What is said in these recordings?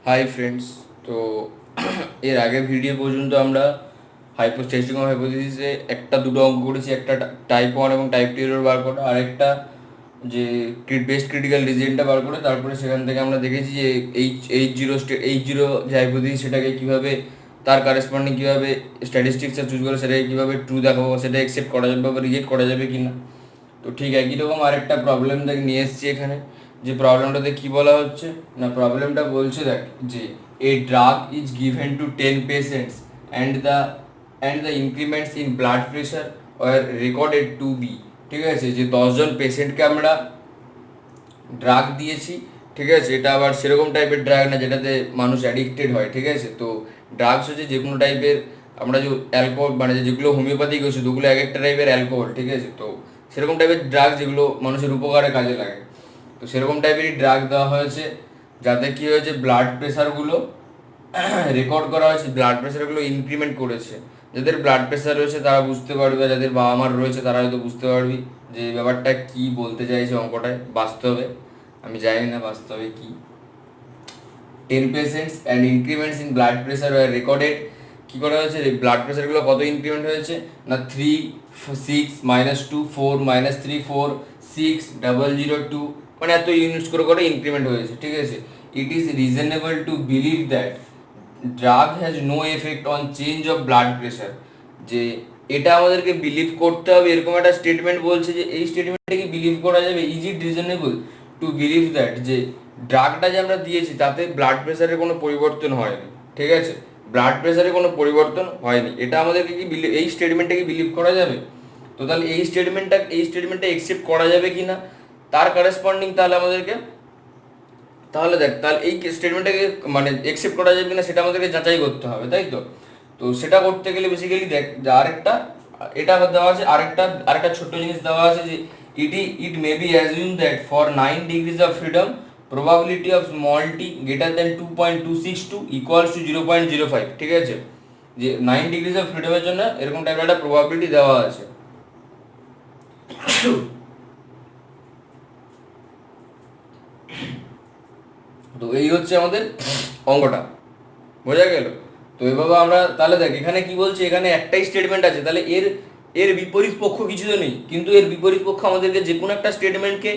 Hi friends. তো এর আগের ভিডিও পর্যন্ত আমরা টেস্টিং অফ হাইপোথিসিসে একটা দুটো অঙ্ক করেছি, একটা টাইপ 1 এবং টাইপ 2 এর বার করে, আরেকটা যে বেস্ট ক্রিটিক্যাল রিজনটা বার করে, তারপরে সেখান থেকে আমরা দেখেছি যে এইচ জিরো যে হাইপোথিসিস সেটাকে কীভাবে তার কারেসপন্ডিং কীভাবে স্ট্যাটিস্টিক্সটা চুজ করে সেটাকে কীভাবে ট্রু দেখাবো, সেটা অ্যাকসেপ্ট করা যাবে বা রিজেক্ট করা যাবে কি না। তো ঠিক একই রকম আরেকটা প্রবলেম দেখ নিয়ে এসেছি এখানে। যে প্রবলেমটাতে কি বলা হচ্ছে না, প্রবলেমটা বলছে দেখ যে a drug is given to 10 patients and the increments in blood pressure are recorded to be. ঠিক আছে, যে 10জন পেশেন্টকে আমরা ড্রাগ দিয়েছি। ঠিক আছে, এটা আবার সেরকম টাইপের ড্রাগ না যেটাতে মানুষ অ্যাডিক্টেড হয়। ঠিক আছে, তো ড্রাগস হচ্ছে যে কোনো টাইপের, আমরা যে অ্যালকোহল মানে যেগুলো হোমিওপ্যাথিক ওষুধ ওগুলো এক একটা টাইপের অ্যালকোহল। ঠিক আছে, তো সেরকম টাইপের ড্রাগ যেগুলো মানুষের উপকারে কাজে লাগে, তো সেরকম টাইপেরই ড্রাগ দেওয়া হয়েছে যাতে কি হয়েছে ব্লাড প্রেশারগুলো রেকর্ড করা হয়েছে, ব্লাড প্রেশারগুলো ইনক্রিমেন্ট করেছে। যাদের ব্লাড প্রেশার রয়েছে তারা বুঝতে পারবে, যাদের বাবা মার রয়েছে তারা হয়তো বুঝতে পারবি যে এই ব্যাপারটা কী বলতে চাইছে অঙ্কটায় বাস্তবে। আমি জানি না বাস্তবে কি। 10 patients and increments in blood pressure are recorded. কী করা হয়েছে, ব্লাড প্রেশারগুলো কত ইনক্রিমেন্ট হয়েছে না 3 6 -2 4 -3 4 6 002, মানে এত ইউনিটস করে করে ইনক্রিমেন্ট হয়েছে। ঠিক আছে, it is reasonable to believe that drug has no effect on change of blood pressure. যে এটা আমাদেরকে বিলিভ করতে হবে, এরকম একটা স্টেটমেন্ট বলছে যে এই স্টেটমেন্টটাকে বিলিভ করা যাবে। Is it reasonable to believe that যে ড্রাগটা যে আমরা দিয়েছি তাতে ব্লাড প্রেশারের কোনো পরিবর্তন হয়নি। ঠিক আছে, ব্লাড প্রেশারে কোনো পরিবর্তন হয়নি, এটা আমাদেরকে কি এই স্টেটমেন্টটাকে বিলিভ করা যাবে। তো তাহলে এই স্টেটমেন্টটা অ্যাকসেপ্ট করা যাবে কি না তার কারেসপন্ডিং তাহলে আমাদেরকে, তাহলে দেখ তাহলে এই স্টেটমেন্টটাকে মানে অ্যাকসেপ্ট করা যাবে কিনা সেটা আমাদেরকে যাচাই করতে হবে, তাই তো। তো সেটা করতে গেলে বেসিক্যালি দেখ যে আরেকটা এটা দেওয়া আছে, আরেকটা ছোট্ট জিনিস দেওয়া আছে যে it may be assume that for 9 degrees of freedom probability of small T greater than 2.262 equals to 0.05। ঠিক আছে, যে 9 ডিগ্রিজ অফ ফ্রিডমের জন্য এরকম টাইপের একটা প্রবাবিলিটি দেওয়া আছে। তো এই হচ্ছে আমাদের অঙ্কটা, বোঝা গেল। তো এভাবে আমরা তাহলে দেখ এখানে কি বলছে, এখানে একটাই স্টেটমেন্ট আছে, তাহলে এর এর বিপরীত পক্ষ কিছু তো নেই, কিন্তু এর বিপরীত পক্ষ আমাদেরকে যে কোনো একটা স্টেটমেন্টকে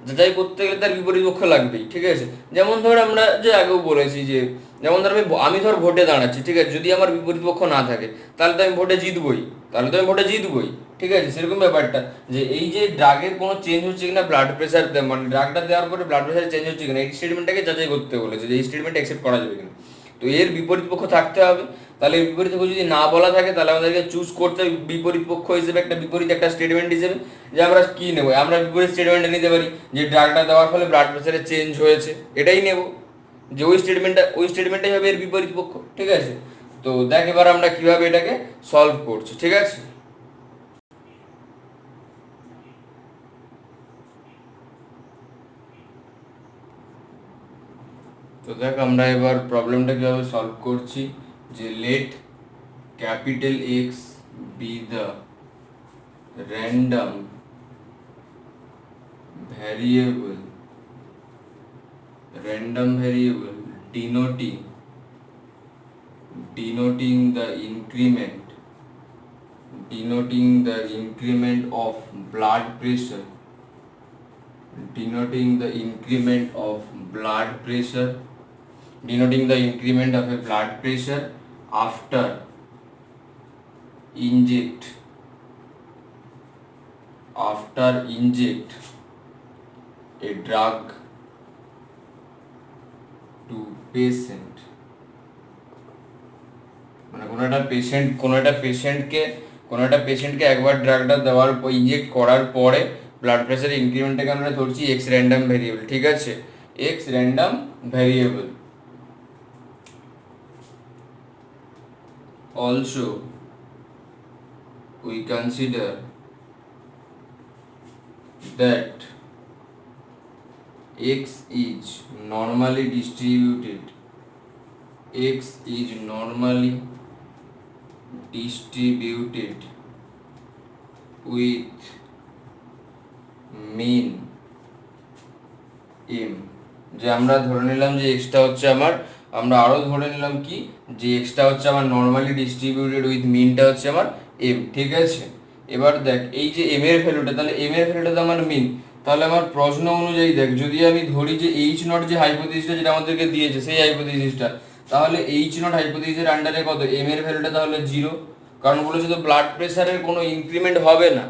যাচাই করতে গেলে তার বিপরীত পক্ষ লাগবেই। ঠিক আছে, যেমন ধর আমরা যে আগেও বলেছি যে যেমন ধর আমি ধর ভোটে দাঁড়াচ্ছি। ঠিক আছে, যদি আমার বিপরীত পক্ষ না থাকে তাহলে তো আমি ভোটে জিতবই। ঠিক আছে, সেরকম ব্যাপারটা যে এই যে ড্রাগের কোনো চেঞ্জ হচ্ছে কিনা, ব্লাড প্রেশার মানে ড্রাগটা দেওয়ার পরে ব্লাড প্রেশার চেঞ্জ হচ্ছে কিনা, এই স্টেটমেন্টটাকে যাচাই করতে বলেছে যে এই স্টেটমেন্ট অ্যাকসেপ্ট করা যাবে কিনা। তো এর বিপরীত পক্ষ থাকতে হবে, তাহলে এর বিপরীত পক্ষ যদি না বলা থাকে তাহলে আমাদেরকে চুজ করতে হবে বিপরীত পক্ষ হিসেবে বিপরীত একটা স্টেটমেন্ট হিসেবে যে আমরা কি নেবো। আমরা বিপরীত স্টেটমেন্টটা নিতে পারি যে ড্রাগটা দেওয়ার ফলে ব্লাড প্রেশারে চেঞ্জ হয়েছে, এটাই নেব, যে ওই স্টেটমেন্টটাই হবে এর বিপরীত পক্ষ। ঠিক আছে, তো দেখ এবার আমরা কিভাবে এটাকে সলভ করছি। ঠিক আছে, তো দেখ আমরা এবার প্রবলেমটা কিভাবে সলভ করছি। যে let capital X be the random variable denoting the increment of blood pressure denoting the increment of a blood pressure after inject a drug to patient। মানে কোনো একটা পেশেন্টকে একবার ড্রাগটা দেওয়ার পর ইনজেক্ট করার পরে ব্লাড প্রেশার ইনক্রিমেন্টটাকে আমরা ধরছি এক্স র্যান্ডাম ভ্যারিয়েবল। ঠিক আছে, x random variable. Also we consider that x is normally distributed with mean m। যে আমরা ধরে নিলাম যে এক্সটা হচ্ছে আমার আমরা আরও ধরে নিলাম কি যে এক্সটা হচ্ছে আমার নর্মালি ডিস্ট্রিবিউটেড উইথ মিনটা হচ্ছে আমার এম, ঠিক আছে। এবার দেখ এই যে এম এর ভ্যালুটা, তাহলে এম এর ভ্যালুটা তো আমার মিন, তাহলে আমার প্রশ্ন অনুযায়ী দেখ যদি আমি ধরি যে এইচ নট যে হাইপোথিসিসটা যেটা আমাদেরকে দিয়েছে সেই হাইপোথিসিসটা, তাহলে এইচ নট হাইপোথিসিসের আন্ডারে কত এম এর ভ্যালুটা তাহলে 0, কারণ বলেছে তো ব্লাড প্রেশারের কোনো ইনক্রিমেন্ট হবে না,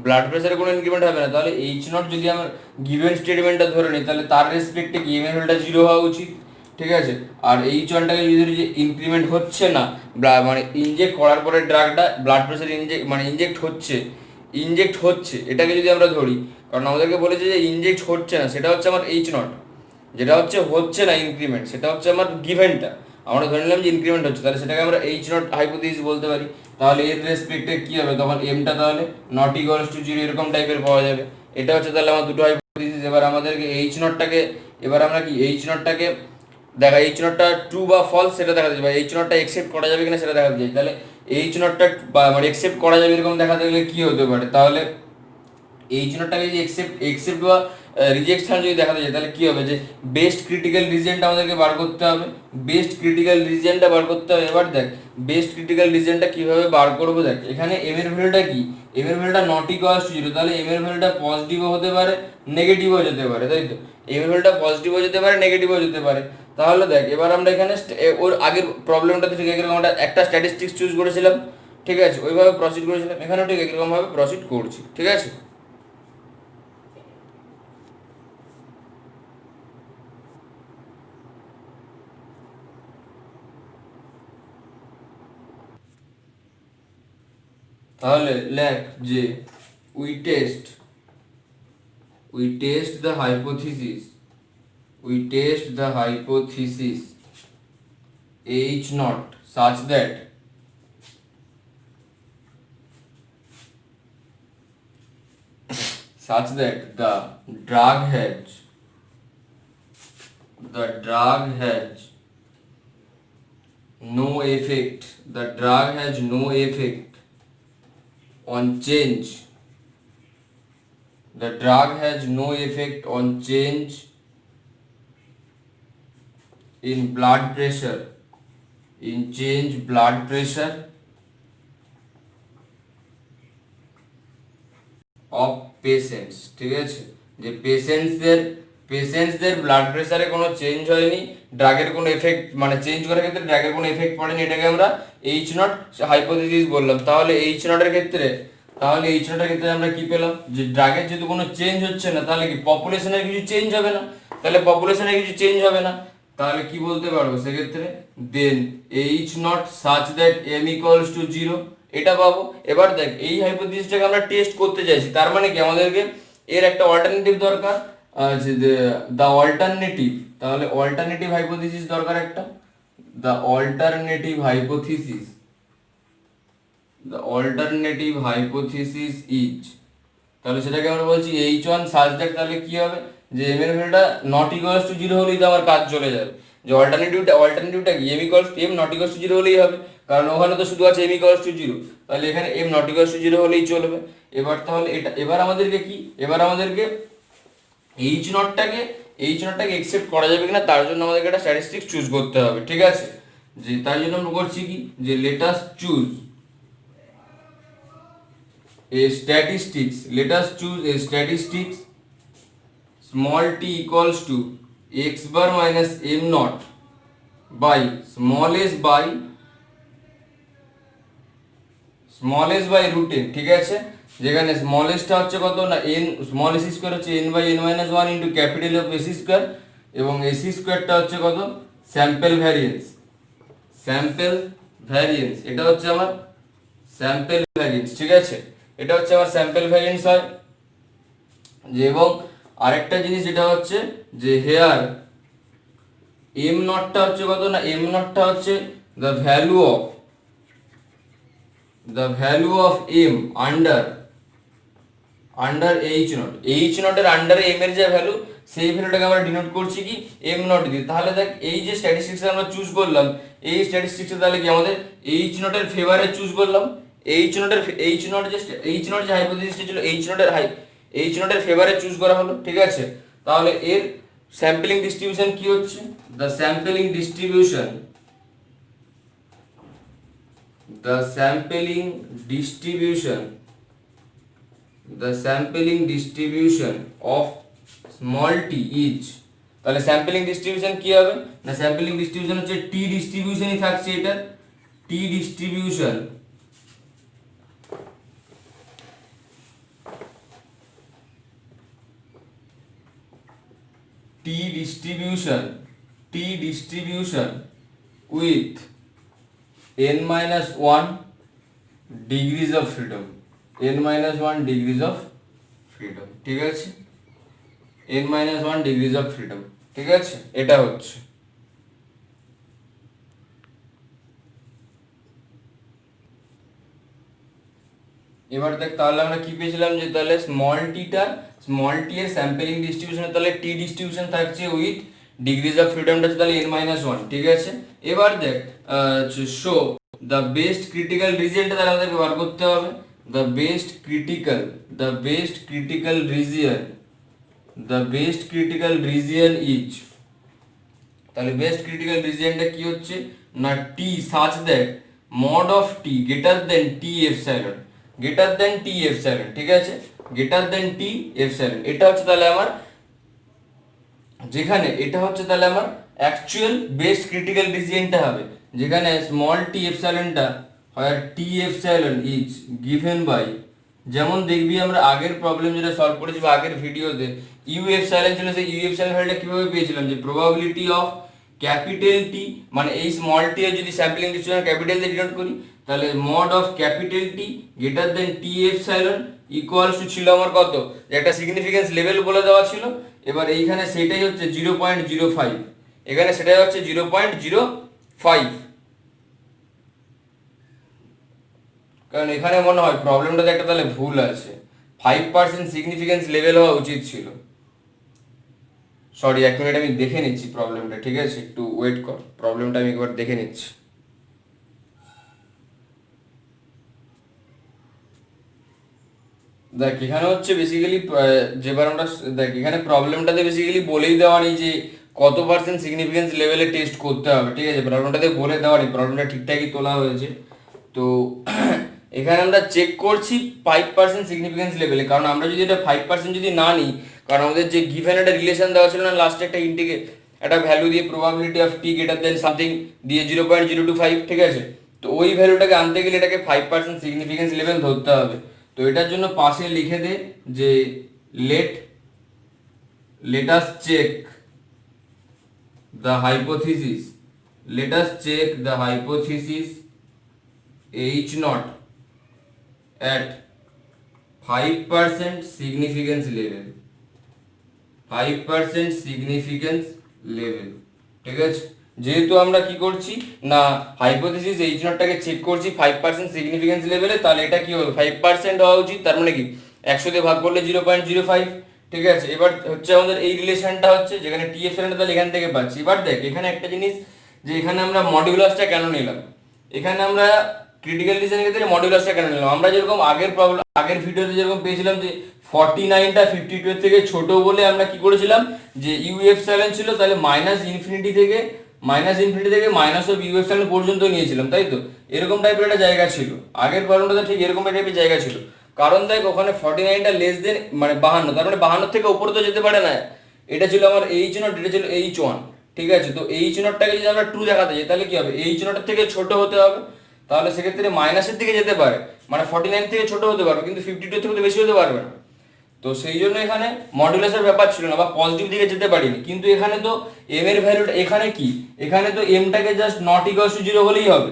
ব্লাড প্রেশারের কোনো ইনক্রিমেন্ট হবে না, তাহলে এইচ নট যদি আমার গিভেন স্টেটমেন্টটা ধরে নিই তাহলে তার রেসপেক্টে কি এম এর ভ্যালুটা 0 হওয়া উচিত, ঠিক আছে। আর এইচ ওয়ানটাকে যদি ধরি যে ইনক্রিমেন্ট হচ্ছে না, মানে ইনজেক্ট করার পরে ড্রাগটা ব্লাড প্রেশার ইনজেক্ট হচ্ছে এটাকে যদি আমরা ধরি, কারণ আমাদেরকে বলেছে যে ইনজেক্ট হচ্ছে না, সেটা হচ্ছে আমার এইচ নট, যেটা হচ্ছে না ইনক্রিমেন্ট, সেটা হচ্ছে আমার গিভেনটা, আমরা ধরে নিলাম যে ইনক্রিমেন্ট হচ্ছে, তাহলে সেটাকে আমরা এইচ নট হাইপোথিসিস বলতে পারি। তাহলে এর রেসপেক্টে কি হবে তখন এমটা তাহলে নট ইকুয়ালস টু 0 এরকম টাইপের পাওয়া যাবে। এটা হচ্ছে তাহলে আমার দুটো হাইপোথিসিস। এবার আমাদেরকে এইচ নটটাকে, এবার আমরা কি এইচ নটটাকে দেখা, এইচ নটটা ট্রু বা ফলস সেটা দেখাতে চাই, বা এইচ নটটা একসেপ্ট করা যাবে কিনা সেটা দেখাতে চাই। তাহলে এইচ নটটা মানে একসেপ্ট করা যাবে এরকম দেখাতে গেলে কি হতে পারে, তাহলে এইচ নটটাকে যদি একসেপ্ট বা রিজেকশন যদি দেখাতে যায় তাহলে কি হবে যে বেস্ট ক্রিটিক্যাল রিজনটা আমাদেরকে বার করতে হবে, বেস্ট ক্রিটিক্যাল রিজনটা বার করতে হবে। এবার দেখ বেস্ট ক্রিটিক্যাল রিজনটা কিভাবে বার করবো, দেখ এখানে এম এর ভ্যালুটা কি, এম এর ভ্যালুটা নট ইকুয়ালস টু 0, তাহলে এম এর ভ্যালুটা পজিটিভও হতে পারে নেগেটিভও যেতে পারে, তাই তো, এম এর ভ্যালুটা পজিটিভও যেতে পারে নেগেটিভও যেতে পারে। তাহলে দেখ এবার আমরা এখানে ওর আগের প্রবলেমটাতে ঠিক এরকম আমরা একটা স্ট্যাটিস্টিক্স চুজ করেছিলাম, ঠিক আছে, ওইভাবে প্রসিড করেছিলাম, এখানেও ঠিক এরকম ভাবে প্রসিড করছি, ঠিক আছে। তাহলে লেখ যে we test the hypothesis H naught such that the drug has no effect, on change, the drug has no effect on change in blood pressure of patients, ঠিক আছে, যে পেশেন্টসদের ব্লাড প্রেসারে কোনো চেঞ্জ হয়নি, ড্রাগের কোনো এফেক্ট মানে চেঞ্জ করার ক্ষেত্রে ড্রাগের কোনো এফেক্ট পড়েনি, এটাকে আমরা এইচ নট হাইপোথিসিস বললাম। তাহলে এইচ নটের ক্ষেত্রে আমরা কি পেলাম, যে ড্রাগের যেহেতু কোনো চেঞ্জ হচ্ছে না তাহলে কি পপুলেশনের কিছু চেঞ্জ হবে না, তাহলে কি বলতে পারবো সেক্ষেত্রে, then H not such that M equals to 0 এটা পাবো। এবার দেখ এই হাইপোথিসিসটাকে আমরা টেস্ট করতে চাইছি, তার মানে কি আমাদেরকে এর একটা অল্টারনেটিভ দরকার, দ্য অল্টারনেটিভ, তাহলে অল্টারনেটিভ হাইপোথিসিস দরকার একটা, দ্য অল্টারনেটিভ হাইপোথিসিস ইজ, তাহলে সেটাকে আমরা বলছি এইচ ওয়ান সাচ দ্যাট, তাহলে কি হবে যে এম এর ভ্যালুটা নট ইকুয়ালস টু 0 হলেই তো আমার কাজ চলে যাবে, যে অল্টারনেটিভটা কি m equals to m not equals to 0 হলেই হবে, কারণ ওখানে তো শুধু আছে এম ইকুয়ালস টু 0, তাহলে এখানে এম নট ইকুয়ালস টু 0 হলেই চলবে। এবার তাহলে এবার আমাদেরকে এইচ নটটাকে একসেপ্ট করা যাবে কিনা তার জন্য আমাদেরকে একটা স্ট্যাটিস্টিক্স চুজ করতে হবে, ঠিক আছে, যে তার জন্য আমরা করছি কি যে let us choose a statistics small t equals to x bar minus m naught by small s by root n, ঠিক আছে, যেখানে স্মল s টা হচ্ছে কত না n, স্মল s স্কয়ার হচ্ছে n by n minus 1 into capital of s square, এবং s স্কয়ারটা হচ্ছে কত স্যাম্পল ভ্যারিয়েন্স, এটা হচ্ছে আমার স্যাম্পল ভ্যারিয়েন্স, ঠিক আছে, এটা হচ্ছে আমার স্যাম্পল ভ্যারিয়েন্স হয় যে। এবং আরেকটা জিনিস যেটা হচ্ছে যে হেয়ার এম নটটা হচ্ছে কত না, এম নটটা হচ্ছে the value of M under H নটের আন্ডারে এম এর যে ভ্যালু সেই ভ্যালুটাকে আমরা ডিনোট করছি কি এম নট দিয়ে। তাহলে দেখ এই যে স্ট্যাটিস্টিক্স আমরা চুজ করলাম, এই স্ট্যাটিস্টিক্সে তাহলে কি আমাদের এইচ নটের ফেভারে চুজ করলাম, এইচ নট যে হাইপোথিসিসটা ছিল এইচ নটের ফেভারে চুজ করা হলো, ঠিক আছে। তাহলে স্যাম্পলিং ডিস্ট্রিবিউশন কি হচ্ছে, the sampling distribution the sampling distribution of small t is, তাহলে স্যাম্পলিং ডিস্ট্রিবিউশন কি হবে না, স্যাম্পলিং ডিস্ট্রিবিউশন হচ্ছে টি ডিস্ট্রিবিউশনই থাকছে, এটা টি distribution with n minus 1 degrees of freedom, ঠিক আছে, n minus 1 degrees of freedom, ঠিক আছে, এটা হচ্ছে। এবার দেখ তাহলে আমরা কি পেয়েছিলাম যে তাহলে স্মল টি এর স্যাম্পলিং ডিস্ট্রিবিউশনে তাহলে টি ডিস্ট্রিবিউশন থাকছে উইথ ডিগ্রিজ অফ ফ্রিডমটা হচ্ছে তাহলে n minus 1, ঠিক আছে। এবার দেখ শো দ্য বেস্ট ক্রিটিক্যাল রিজিয়নটা তাহলে আমাদেরকে বার করতে হবে, the best critical region is, তাহলে বেস্ট ক্রিটিক্যাল রিজিয়নটা কি হচ্ছে না T such that mod of T greater than T epsilon, ঠিক আছে, গ্রেটার দেন টি এপসাইলন, এটা হচ্ছে তাহলে আমার যেখানে এটা হচ্ছে তাহলে আমার অ্যাকচুয়াল বেস্ট ক্রিটিক্যাল রিজিয়নটা হবে, যেখানে স্মল টি এপসাইলনটা হয় টি এপসাইলন ইজ গিভেন বাই, যেমন দেখবি আমরা আগের প্রবলেম যেটা সলভ করেছি বা আগের ভিডিওতে ইউ এপসাইলন ছিল, সেই ইউ এপসাইলন ভ্যালুটা কিভাবে পেয়েছিলাম যে প্রবাবিলিটি অফ ক্যাপিটাল টি, মানে এই স্মল টি এর যদি স্যাম্পলিং ডিস্ট্রিবিউশন ক্যাপিটাল দিয়ে ডিনোট করি তাহলে mod of capital T greater than T epsilon equals to ছিল আমার কত, একটা সিগনিফিকেন্স লেভেল বলে দেওয়া ছিল, এবার এইখানে সেটাই হচ্ছে 0.05, এখানে সেটাই হচ্ছে 0.05, কারণ এখানে মনে হয় প্রবলেমটাতে একটা তাহলে ভুল আছে, 5% সিগনিফিকেন্স লেভেল হওয়া উচিত ছিল, সরি 1 মিনিট আমি দেখে নিচ্ছি প্রবলেমটা, ঠিক আছে, একটু ওয়েট কর, প্রবলেমটা আমি একবার দেখে নিচ্ছি। দেখ এখানে হচ্ছে বেসিক্যালি যেবার আমরা দেখ এখানে প্রবলেমটাতে বেসিক্যালি বলেই দেওয়া নেই যে কত পার্সেন্ট সিগনিফিকেন্স লেভেলে টেস্ট করতে হবে, ঠিক আছে, প্রবলেমটাতে বলে দেওয়া নেই, প্রবলেমটা ঠিকঠাকই তোলা হয়েছে। তো এখানে আমরা চেক করছি 5% সিগনিফিকেন্স লেভেলে, কারণ আমরা যদি এটা 5% যদি না নিই, কারণ আমাদের যে গিভেন একটা রিলেশন দেওয়া ছিল না লাস্টে একটা একটা ভ্যালু দিয়ে probability of T greater then something দিয়ে 0.025, ঠিক আছে, তো ওই ভ্যালুটাকে আনতে গেলে এটাকে 5% সিগনিফিকেন্স লেভেল ধরতে হবে। তো এটার জন্য পাশে লিখে দে যে let us check the hypothesis H naught at 5% significance level, ঠিক আছে, যেহেতু আমরা কি করছি না হাইপোথিসিস এইচ নটটাকে চেক করছি 5% সিগনিফিকেন্স লেভেলে, তাহলে এটা কি হবে 5% হওয়া উচিত, তার মানে কি 100 দিয়ে ভাগ করলে 0.05, ঠিক আছে। এবার হচ্ছে আমাদের এই রিলেশনটা হচ্ছে যেখানে টি এপসাইলনটা তাহলে এখান থেকে পাচ্ছি। এবার দেখ এখানে একটা জিনিস যে এখানে আমরা মডুলাসটা কেন নিলাম, এখানে আমরা ক্রিটিক্যাল রিজনের ক্ষেত্রে মডুলাসটা কেন নিলাম, আমরা যেরকম আগের ভিডিওতে যেরকম পেয়েছিলাম যে 49টা 52 এর থেকে ছোট বলে আমরা কি করেছিলাম যে ইউ এপসাইলন ছিল, তাহলে মাইনাস ইনফিনিটি থেকে মাইনাস অফ ইউ এপসাইলন পর্যন্ত নিয়েছিলাম, তাই তো, এরকম টাইপের একটা জায়গা ছিল আগের প্রবলেমটা, ঠিক এরকম টাইপের জায়গা ছিল, কারণ দেখ ওখানে 49টা লেস দেন মানে 52, তার মানে 52 থেকে উপরে তো যেতে পারে না, এটা ছিল আমার এইচ নট, এটা ছিল H1, ঠিক আছে। তো এইচ নটটাকে যদি আমরা 2 দেখাতে যাই তাহলে কি হবে, এইচ নটের থেকে ছোট হতে হবে, তাহলে সেক্ষেত্রে মাইনাসের দিকে যেতে পারে, মানে 49 থেকে ছোট হতে পারবে কিন্তু 52 থেকে তো বেশি হতে পারবে না। তো সেই জন্য এখানে মডুলাসের ব্যাপার ছিল না বা পজিটিভ দিকে যেতে পারিনি, কিন্তু এখানে তো এম এর ভ্যালুটা এখানে কি, এখানে তো এমটাকে জাস্ট নট ইকুয়ালস টু 0 হলেই হবে,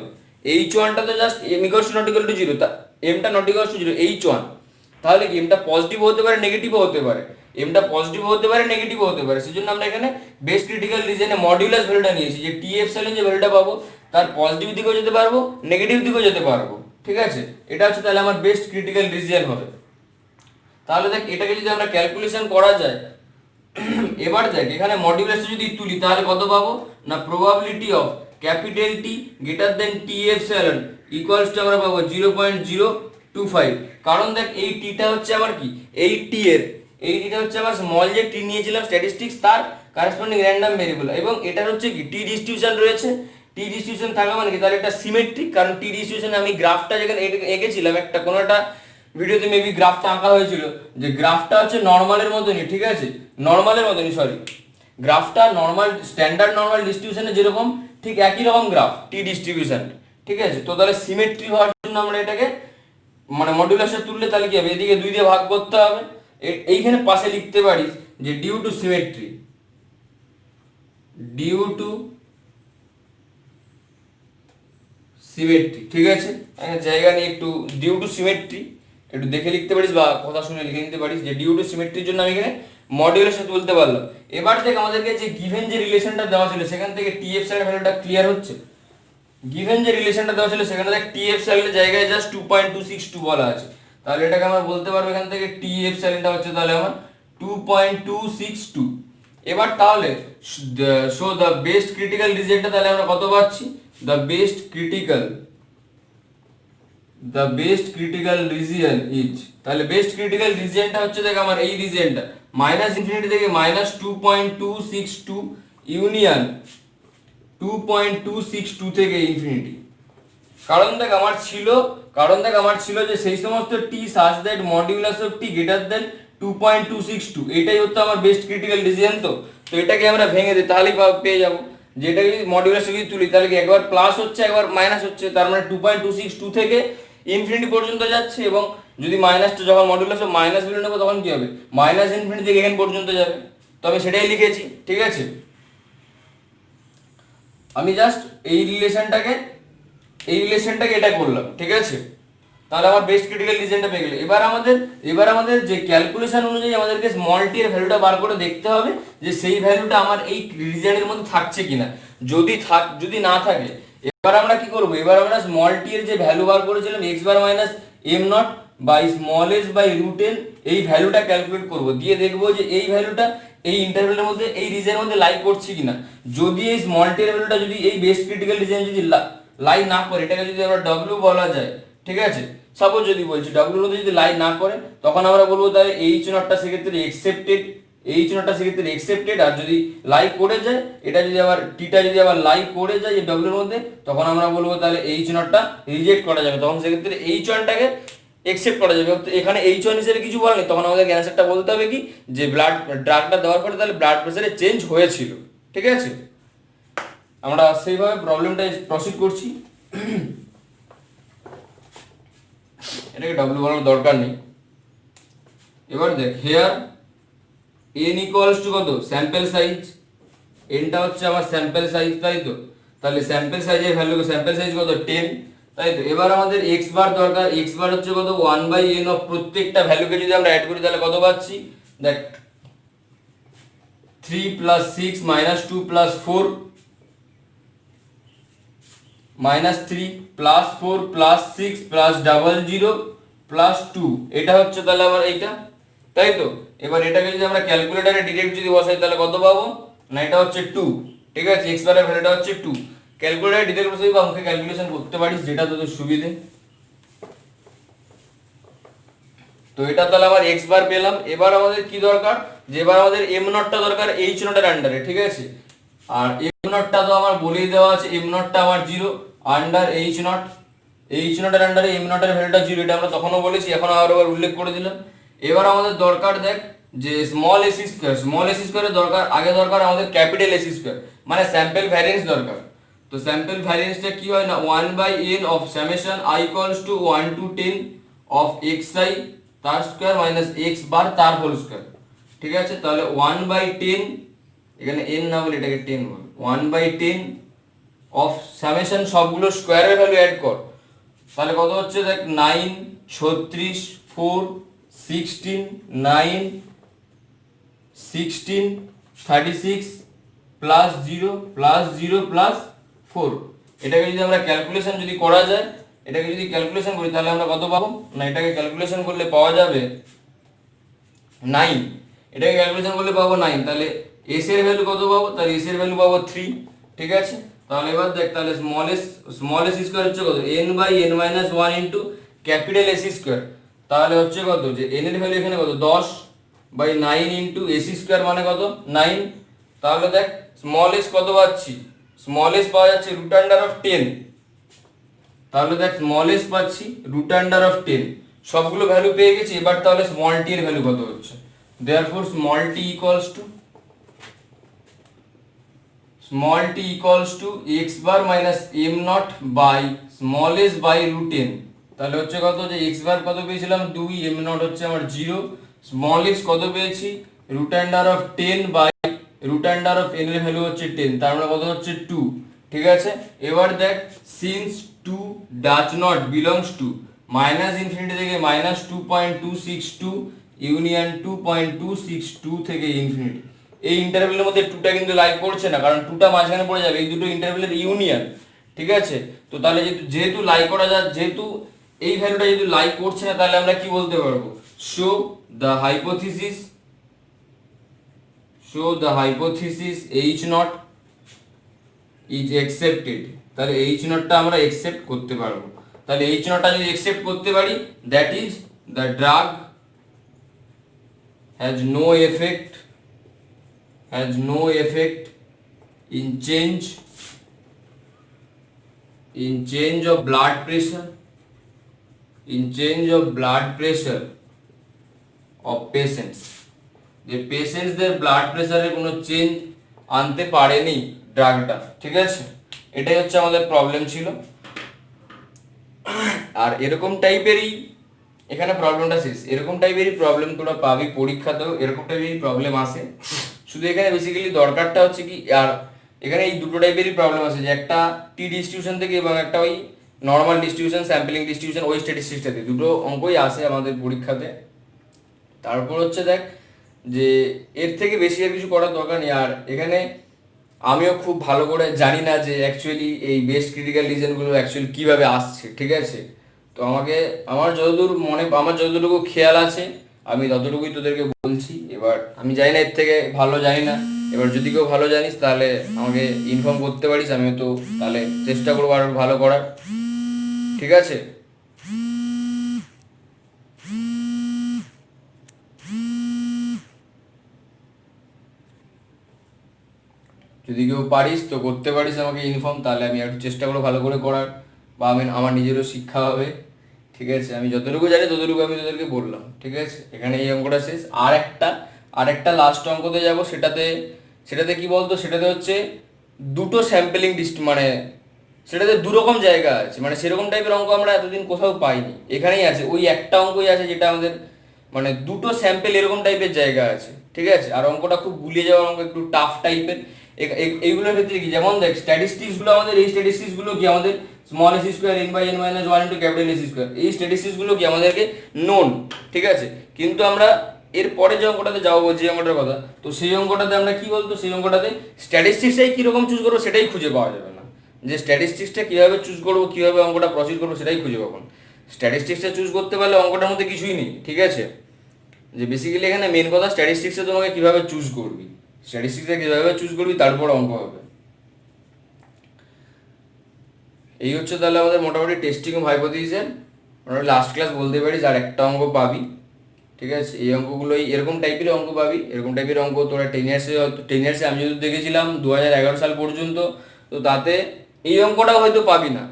H1টা তো just m equals to not equal to 0, তা এমটা নট ইকুয়ালস টু 0 H1, তাহলে কি এমটা পজিটিভ হতে পারে নেগেটিভও হতে পারে, এমটা পজিটিভ হতে পারে নেগেটিভও হতে পারে, সেজন্য আমরা এখানে বেস্ট ক্রিটিক্যাল রিজনে মডুলাস ভ্যালুটা নিয়েছি যে টি এপসাইলন যে ভ্যালুটা পাবো তার পজিটিভ দিকেও যেতে পারবো নেগেটিভ দিকেও যেতে পারবো, ঠিক আছে, এটা হচ্ছে তাহলে আমার বেস্ট ক্রিটিক্যাল রিজিয়ন হবে। তাহলে দেখ এটাকে যদি আমরা ক্যালকুলেশন করা যায়, এবার দেখ এখানে মডুলাসটা যদি তুলি তাহলে কত পাবো না probability of capital T greater than T epsilon equals to আমরা পাবো 0.025, কারণ দেখ এই টিটা হচ্ছে আমার কি এই টিটা হচ্ছে আমার স্মল যে টি নিয়েছিলাম স্ট্যাটিস্টিক্স তার কারেসপন্ডিং র্যান্ডম ভেরিয়েবল, এবং এটার হচ্ছে কি টি ডিস্ট্রিবিউশন রয়েছে। টি ডিস্ট্রিবিউশন থাকা মানে কি, তাহলে এটা সিমেট্রিক, কারণ টি ডিস্ট্রিবিউশনে আমি গ্রাফটা যেখানে এঁকেছিলাম একটা কোনো একটা ভিডিওতে মেবি গ্রাফটা আঁকা হয়েছিল, যে গ্রাফটা হচ্ছে নর্মালের মতনই, ঠিক আছে, নর্মালের মতনই, সরি, গ্রাফটা নর্মাল স্ট্যান্ডার্ড নর্মাল ডিস্ট্রিবিউশনে যেরকম ঠিক একই রকম গ্রাফ টি ডিস্ট্রিবিউশন, ঠিক আছে। তো তাহলে সিমেট্রি হওয়ার জন্য আমরা এটাকে মানে মডুলাসে তুললে তাহলে কি হবে, এদিকে 2 দিয়ে ভাগ করতে হবে, এইখানে পাশে লিখতে পারিস যে due to symmetry, due to symmetry, ঠিক আছে। জায়গা নিয়ে একটু ডিউ টু সিমেট্রি একটু দেখে লিখতে পারিস বা কথা শুনে লিখে নিতে পারিস যে ডিউ টু সিমেট্রির জন্য আমি এখানে মডুলাসে তুলতে পারলাম। এবার থেকে আমাদেরকে যে গিভেন যে রিলেশনটা দেওয়া ছিল সেখান থেকে টিএফ স্যালের ভ্যালুটা ক্লিয়ার হচ্ছে। গিভেন যে রিলেশনটা দেওয়া ছিল সেখানে দেখ টিএফ স্যালের জায়গায় জাস্ট 2.262 বলা আছে, তাহলে এটাকে আমরা বলতে পারবো এখান থেকে টিএফ স্যালেনটা হচ্ছে তাহলে আমার 2.262। এবার তাহলে সো দ্য বেস্ট ক্রিটিক্যাল রিজনটা তাহলে আমরা কত পাচ্ছি, the best critical region is, তাহলে বেস্ট ক্রিটিক্যাল রিজিয়নটা হচ্ছে দেখ আমার এই রিজিয়নটা -ইনফিনিটি থেকে -2.262 ইউনিয়ন 2.262 থেকে ইনফিনিটি। কারণ দেখ আমার ছিল যে সেই সমস্ত T such that modulus of T greater than 2.262, এটাই হচ্ছে আমার বেস্ট ক্রিটিক্যাল রিজিয়ন। তো এটাকে আমরা ভেঙে দিই তাহলেই পেয়ে যাবো, যেটা যদি মডিউলাস যদি তুলি তাহলে কি একবার প্লাস হচ্ছে একবার মাইনাস হচ্ছে, তার মানে 2.262 থেকে ইনফিনিটি পর্যন্ত যাচ্ছে, এবং যদি মাইনাসটা যখন মডিউলাস মাইনাস ভ্যালু নেবো তখন কি হবে, -ইনফিনিটি থেকে এখানে পর্যন্ত যাবে। তো আমি সেটাই লিখেছি, ঠিক আছে। আমি জাস্ট এই রিলেশনটাকে এটা করলাম, ঠিক আছে। তাহলে আমার বেস্ট ক্রিটিক্যাল রিজনটা পেয়ে গেল। এবার আমাদের যে ক্যালকুলেশন অনুযায়ী আমাদেরকে স্মল টি এর ভ্যালুটা বার করে দেখতে হবে যে সেই ভ্যালুটা আমার এই রিজনের মধ্যে থাকছে কিনা। যদি না থাকে এবার আমরা কি করব, এবার আমরা স্মল টি এর যে ভ্যালু বার করেছিলাম x bar minus m not by small s by root n, এই ভ্যালুটা ক্যালকুলেট করব, দিয়ে দেখবো যে এই ভ্যালুটা এই ইন্টারভ্যালের মধ্যে এই রিজনের মধ্যে লাই করছে কিনা। যদি এই স্মল টি এর ভ্যালুটা যদি এই বেস্ট ক্রিটিক্যাল রিজন যদি লাই না করে, এটাকে যদি আমরা w বলা যায়, ঠিক আছে, সাপোজ যদি বলছি w এর মধ্যে যদি লাই না করে তখন আমরা বলবো তাহলে h নটটা সেক্ষেত্রে অ্যাকসেপ্টেড, আর যদি লাই করে যায় এটা যদি আবার টিটা যদি আবার লাই করে যায় এই w এর মধ্যে তখন আমরা বলবো তাহলে h নটটা রিজেক্ট করা যাবে, তখন সেক্ষেত্রে h1টাকে একসেপ্ট করা যাবে। এখানে h1 হিসেবে কিছু বলা নেই, তখন আমাদের অ্যানসারটা বলতে হবে কি যে ড্রাগটা দেওয়ার পরে তাহলে ব্লাড প্রেসারে চেঞ্জ হয়েছিল, ঠিক আছে। আমরা সেইভাবে প্রবলেমটা প্রসিড করছি। এটাকে w বলার দরকার নেই। এবার দেখ হেয়ার n ইকুয়ালস টু কত, স্যাম্পল সাইজ, nটা হচ্ছে আমার স্যাম্পল সাইজ, তাই তো। তাহলে স্যাম্পল সাইজের ভ্যালু স্যাম্পল সাইজ কত 10, তাই তো। এবার আমাদের x বার দরকার, x বার হচ্ছে কত 1/n অফ প্রত্যেকটা ভ্যালুকে যদি আমরা অ্যাড করি তাহলে কত পাচ্ছি, দেখ 3 + 6 - 2 + 4 -3 + 4 + 6 + 00 + 2, এটা হচ্ছে তাহলে আমার এইটা, তাই তো। এবার এটাকে যদি আমরা ক্যালকুলেটরে ডিরেক্ট যদি বসাই তাহলে কত পাবো না, এটা হচ্ছে 2, ঠিক আছে, x বারের ভ্যালুটা হচ্ছে 2। ক্যালকুলেটরে ডিরেক্ট বসাই বা অঙ্কে ক্যালকুলেশন করতে পারিস যেটা তোদের সুবিধে। তো এটা তাহলে আমার x বার পেলাম। এবার আমাদের কি দরকার, যে এবার আমাদের m নটটা দরকার h নটের আন্ডারে, ঠিক আছে। আর m নটটা তো আমার বলেই দেওয়া আছে, m নটটা আমার 0 আন্ডার h নটের আন্ডারে m নটের ভ্যালুটা 0, এটা আমরা তখনও বলেছি, এখন আবার উল্লেখ করে দিলাম। এবার আমাদের দরকার দেখ যে স্মল ac স্কয়ারের দরকার, আগে দরকার আমাদের ক্যাপিটাল ac স্কয়ার, মানে স্যাম্পল ভ্যারিয়েন্স দরকার। তো স্যাম্পল ভ্যারিয়েন্সটা কি হয় না 1/n of summation i equals to 1 to 10 of xi তার স্কয়ার মাইনাস x বার তার হোল স্কয়ার, ঠিক আছে। তাহলে 1/10, এখানে n না বলে এটাকে 10 বল, 1/10 অফ সামেশন সবগুলো স্কয়ারের ভ্যালু অ্যাড কর, তাহলে কত হচ্ছে দেখ 9 36 4 16 9 16 36 প্লাস 0 প্লাস 0 প্লাস 4। এটাকে যদি আমরা ক্যালকুলেশন যদি করা যায়, এটাকে যদি ক্যালকুলেশন করি তাহলে আমরা কত পাবো না, এটাকে ক্যালকুলেশন করলে পাওয়া যাবে 9, এটাকে ক্যালকুলেশন করলে পাবো 9। তাহলে s এর ভ্যালু কত পাবো, তাহলে s এর ভ্যালু পাবো 3, ঠিক আছে। তাহলে এবার দেখ তাহলে স্মল s স্কয়ার হচ্ছে কত n/n - 1 into capital ac square, তাহলে হচ্ছে কত যে n এর ভ্যালু এখানে কত 10/9 ইনটু ac স্কয়ার মানে কত 9, তাহলে দেখ স্মল এস কত পাচ্ছি, স্মল এস পাওয়া যাচ্ছে √10। তাহলে দেখ স্মল এস পাচ্ছি √10। সবগুলো ভ্যালু পেয়ে গেছি, এবার তাহলে স্মল টি এর ভ্যালু কত হচ্ছে, therefore small t equals to x bar minus m not by small s by √10। তাহলে হচ্ছে কত, যে x বার কত পেয়েছিলাম 2, m নট হচ্ছে আমার 0, স্মল এস কত পেয়েছি √10 বাই √n এর ভ্যালু হচ্ছে 10, তার মানে কত হচ্ছে 2। ঠিক আছে, এবার দেখ since 2 does not belongs to -infinity থেকে -2.262 ইউনিয়ন 2.262 থেকে ইনফিনিটি, এই ইন্টারভ্যালের মধ্যে 2টা কিন্তু লাই করছে না, কারণ 2টা মাঝখানে পড়ে যাবে, এই দুটো ইন্টারভ্যালের ইউনিয়ন। ঠিক আছে, তো তাহলে যেহেতু লাই করা যায়, যেহেতু এই ভ্যালুটা যেহেতু লাই করছে না, তাহলে আমরা কি বলতে পারবো, show the hypothesis H not is accepted. তাহলে H নটটা আমরা অ্যাকসেপ্ট করতে পারবো। তাহলে H নটটা যদি অ্যাকসেপ্ট করতে পারি, that is the drug has no effect in change of blood pressure of patients, যে পেশেন্টসদের ব্লাড প্রেসারে কোনো চেঞ্জ আনতে পারেনি ড্রাগটা। ঠিক আছে, এটাই হচ্ছে আমাদের প্রবলেম ছিল। আর এরকম টাইপেরই এখানে প্রবলেমটা শেষ, এরকম টাইপেরই প্রবলেম তোরা পাবি পরীক্ষাতেও, এরকম টাইপেরই প্রবলেম আসে। শুধু এখানে বেসিক্যালি দরকারটা হচ্ছে কি, আর এখানে এই দুটো টাইপেরই প্রবলেম আছে, যে একটা টি ডিস্ট্রিবিউশন থেকে এবং একটা ওই নর্মাল ডিস্ট্রিবিউশন, স্যাম্পলিং ডিস্ট্রিবিউশন, ওই স্ট্যাটিস্টিক্সটা থেকে, দুটো অঙ্কই আসে আমাদের পরীক্ষাতে। তারপর হচ্ছে দেখ যে এর থেকে বেশি আর কিছু করার দরকার নেই। আর এখানে আমিও খুব ভালো করে জানি না যে অ্যাকচুয়ালি এই বেস্ট ক্রিটিক্যাল রিজনগুলো অ্যাকচুয়ালি কীভাবে আসছে। ঠিক আছে, তো আমার যতটুকু খেয়াল আছে আমি ততটুকুই তোদেরকে বলছি। এবার আমি জানি না, এর থেকে ভালো জানি না, এবার যদি কেউ ভালো জানিস তাহলে আমাকে ইনফর্ম করতে পারিস, আমিও তো তাহলে চেষ্টা করবো আরো ভালো করার। ঠিক আছে, যদি কেউ পারিস তো করতে পারিস আমাকে ইনফর্ম, তাহলে আমি একটু চেষ্টা করবো ভালো করে করার, বা আমার নিজেরও শিক্ষা হবে। ঠিক আছে, আমি যতটুকু জানি ততটুকু আমি তোদেরকে বললাম। ঠিক আছে, এখানে এই অঙ্কটা শেষ। আর একটা লাস্ট অঙ্কতে যাব, সেটাতে কি বলতো, সেটাতে হচ্ছে দুটো স্যাম্পলিং মানে সেটাতে দুরকম জায়গা আছে, মানে সেরকম টাইপের অঙ্ক আমরা এতদিন কোথাও পাইনি, এখানেই আছে। ওই একটা অঙ্কই আছে যেটা আমাদের মানে দুটো স্যাম্পেল এরকম টাইপের জায়গা আছে। ঠিক আছে, আর অঙ্কটা খুব গুলিয়ে যাওয়ার অঙ্ক, একটু টাফ টাইপের। এইগুলোর ক্ষেত্রে কি, যেমন দেখ স্ট্যাটিস্টিক্সগুলো আমাদের, এই স্ট্যাটিস্টিক্সগুলো কি আমাদের small s square n by n minus 1 into capital s square, এই স্ট্যাটিস্টিক্সগুলো কি আমাদেরকে নোন। ঠিক আছে, কিন্তু আমরা এর পরে যে অঙ্কটাতে যাবো, যে অঙ্কটার কথা, তো সেই অঙ্কটাতে আমরা কি বলতো, সেই অঙ্কটাতে স্ট্যাটিস্টিক্সটাই কীরকম চুজ করবো সেটাই খুঁজে পাওয়া যাবে না, যে স্ট্যাটিস্টিক্সটা কীভাবে চুজ করবো, কীভাবে অঙ্কটা প্রসিড করবো সেটাই খুঁজে পাবো না। স্ট্যাটিস্টিক্সটা চুজ করতে পারলে অঙ্কটার মধ্যে কিছুই নেই। ঠিক আছে, যে বেসিক্যালি এখানে মেন কথা স্ট্যাটিস্টিক্সে তোমাকে কীভাবে চুজ করবি, তারপর অঙ্ক হবে। এই হচ্ছে তাহলে আমাদের মোটামুটি টেস্টিং অফ হাইপোথিসিসের মোটামুটি লাস্ট ক্লাস বলতে পারিস। আর একটা অঙ্ক পাবি। ঠিক আছে, এই অঙ্কগুলোই এরকম টাইপের অঙ্ক পাবি, এরকম টাইপের অঙ্ক তোরা 10 ইয়ার্সে আমি যদি দেখেছিলাম 2011 সাল পর্যন্ত, তো তাতে এই অঙ্কটাও হয়তো পাবি না।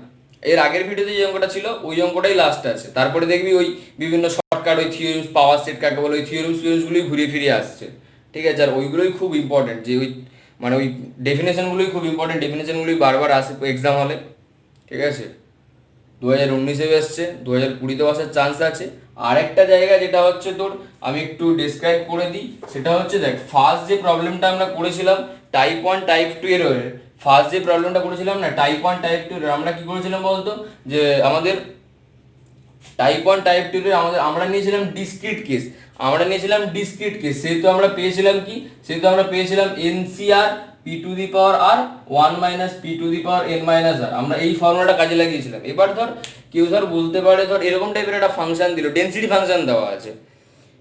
এর আগের ভিডিওতে যে অঙ্কটা ছিল ওই অঙ্কটাই লাস্ট আছে, তারপরে দেখবি ওই বিভিন্ন শর্টকাট ওই থিওরিমস, পাওয়ার সেট কাকে বলে, ওই থিওরিমসগুলোই ঘুরিয়ে ফিরে আসছে। ঠিক আছে, আর ওইগুলোই খুব ইম্পর্টেন্ট, যে ওই মানে ওই ডেফিনেশনগুলোই খুব ইম্পর্টেন্ট, ডেফিনেশনগুলোই বারবার আসে এক্সাম হলে। ঠিক আছে, 2019-এও এসছে, 2020-তেও আসার চান্স আছে। আর একটা জায়গা যেটা হচ্ছে তোর, আমি একটু ডিসক্রাইব করে দিই, সেটা হচ্ছে দেখ ফার্স্ট যে প্রবলেমটা আমরা করেছিলাম টাইপ 1 টাইপ 2 এর, ফার্স্ট যে প্রবলেমটা করেছিলাম না টাইপ 1 টাইপ 2 এর, আমরা কি করেছিলাম বলতো, যে আমাদের টাইপ 1 টাইপ 2 এর আমরা নিয়েছিলাম ডিসক্রিট কেস, সেহেতু আমরা পেয়েছিলাম NCR P to the power R 1 minus P to the power N minus R, আমরা এই ফর্মুলাটা কাজে লাগিয়েছিলাম। এবার কেউ বলতে পারে এরকম টাইপের একটা ফাংশন দিল, ডেনসিটি ফাংশন দেওয়া আছে,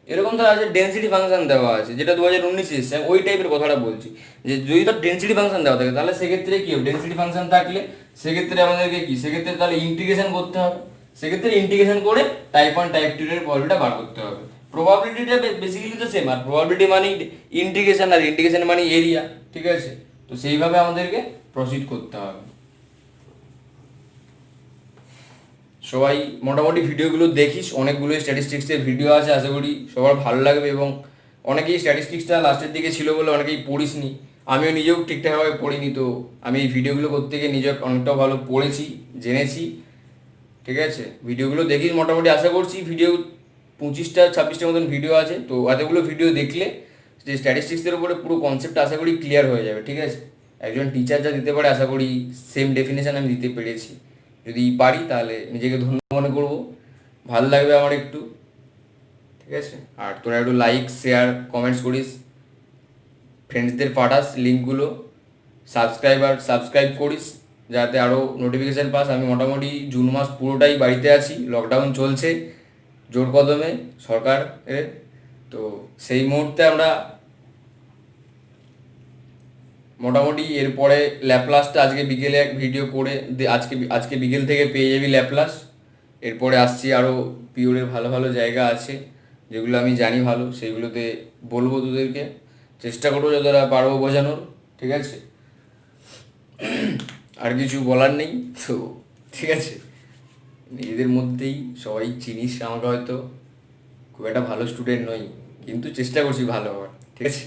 এরকম আছে ডেনসিটি ফাংশন দেওয়া আছে, যেটা 2019 এসেছে, ওই টাইপের কথাটা বলছি। যে যদি ডেনসিটি ফাংশন দেওয়া থাকে, তাহলে সেক্ষেত্রে কি হবে, ডেনসিটি ফাংশন থাকলে সেক্ষেত্রে আমাদেরকে সেক্ষেত্রে তাহলে ইন্টিগ্রেশন করতে হবে, সেক্ষেত্রে ইন্টিগ্রেশন করে টাইপ 1 টাইপ 2 এর ফর্মুলাটা বার করতে হবে। প্রবাবিলিটিটা বেসিক্যালি তো সেম, আর প্রবাবিলিটি মানে ইন্টিগ্রেশন, আর ইন্টিগ্রেশন মানে এরিয়া, ঠিক আছে? তো সেইভাবে আমাদেরকে প্রসিড করতে হবে। সবাই মোটামুটি ভিডিওগুলো দেখিস, অনেকগুলো স্ট্যাটিস্টিক্সের ভিডিও আছে, আশা করি সবার ভালো লাগবে। এবং অনেকেই স্ট্যাটিস্টিক্সটা লাস্টের দিকে ছিল বলে অনেকেই পড়িসনি, আমিও নিজেও ঠিকঠাকভাবে পড়িনি। তো আমি এই ভিডিওগুলো করতে গিয়ে নিজে অনেকটা ভালো পড়েছি, জেনেছি, ঠিক আছে? ভিডিওগুলো দেখিস মোটামুটি, আশা করছি ভিডিও 25-26টার মতন ভিডিও আছে। তো এতগুলো ভিডিও দেখলে যে স্ট্যাটিস্টিক্সের উপরে পুরো কনসেপ্ট আশা করি ক্লিয়ার হয়ে যাবে, ঠিক আছে? একজন টিচার যা দিতে পারে আশা করি সেম ডেফিনেশন আমি দিতে পেরেছি। যদি পারি তাহলে নিজেকে ধন্য মনে করবো, ভালো লাগবে আমার একটু, ঠিক আছে? আর তোরা একটু লাইক, শেয়ার, কমেন্টস করিস, ফ্রেন্ডসদের পাঠাস লিঙ্কগুলো, সাবস্ক্রাইব করিস যাতে আরও নোটিফিকেশান পাস। আমি মোটামুটি জুন মাস পুরোটাই বাড়িতে আছি, লকডাউন চলছে জোর কদমে সরকারের। তো সেই মুহূর্তে আমরা মোটামুটি এরপরে ল্যাপ্লাসটা আজকে বিকেলে এক ভিডিও করে আজকে বিকেল থেকে পেয়ে যাবি ল্যাপ্লাস। এরপরে আসছি আরও পিওরের ভালো ভালো জায়গা আছে যেগুলো আমি জানি ভালো, সেইগুলোতে বলবো তোদেরকে, চেষ্টা করবো যতটা পারবো বোঝানোর, ঠিক আছে? আর কিছু বলার নেই তো, ঠিক আছে? নিজেদের মধ্যেই সবাই চিনিস আমাকে, হয়তো খুব একটা ভালো স্টুডেন্ট নই, কিন্তু চেষ্টা করছি ভালো হওয়ার, ঠিক আছে?